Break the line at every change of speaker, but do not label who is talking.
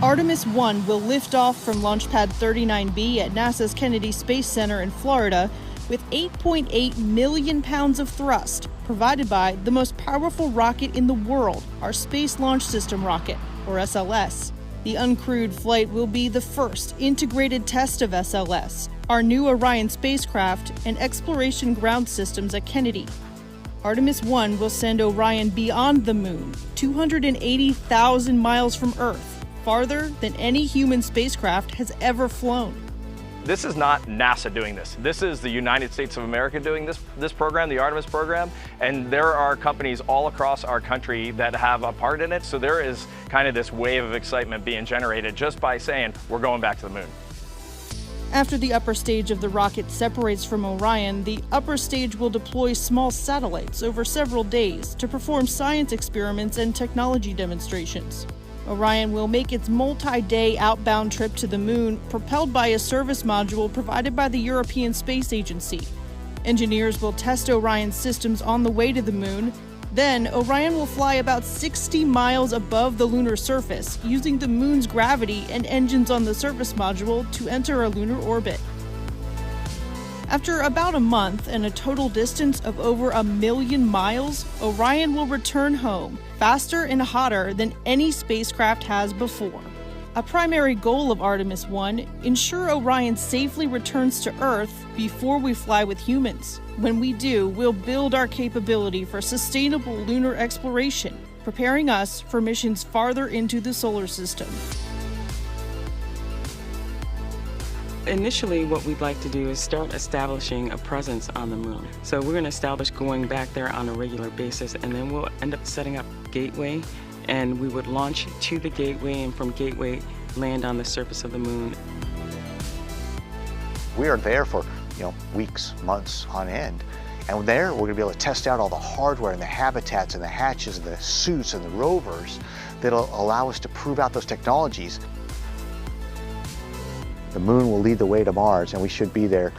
Artemis 1 will lift off from Launch Pad 39B at NASA's Kennedy Space Center in Florida with 8.8 million pounds of thrust, provided by the most powerful rocket in the world, our Space Launch System rocket, or SLS. The uncrewed flight will be the first integrated test of SLS, our new Orion spacecraft, and exploration ground systems at Kennedy. Artemis 1 will send Orion beyond the moon, 280,000 miles from Earth, farther than any human spacecraft has ever flown.
This is not NASA doing this. This is the United States of America doing this program, the Artemis program, and there are companies all across our country that have a part in it, so there is kind of this wave of excitement being generated just by saying, we're going back to the moon.
After the upper stage of the rocket separates from Orion, the upper stage will deploy small satellites over several days to perform science experiments and technology demonstrations. Orion will make its multi-day outbound trip to the moon, propelled by a service module provided by the European Space Agency. Engineers will test Orion's systems on the way to the moon. Then, Orion will fly about 60 miles above the lunar surface, using the moon's gravity and engines on the service module to enter a lunar orbit. After about a month and a total distance of over 1 million miles, Orion will return home, faster and hotter than any spacecraft has before. A primary goal of Artemis 1, ensure Orion safely returns to Earth before we fly with humans. When we do, we'll build our capability for sustainable lunar exploration, preparing us for missions farther into the solar system.
Initially, what we'd like to do is start establishing a presence on the moon. So we're going to establish going back there on a regular basis, and then we'll end up setting up Gateway, and we would launch to the Gateway, and from Gateway land on the surface of the moon.
We are there for weeks, months on end. And there, we're going to be able to test out all the hardware and the habitats and the hatches and the suits and the rovers that'll allow us to prove out those technologies. The moon will lead the way to Mars, and we should be there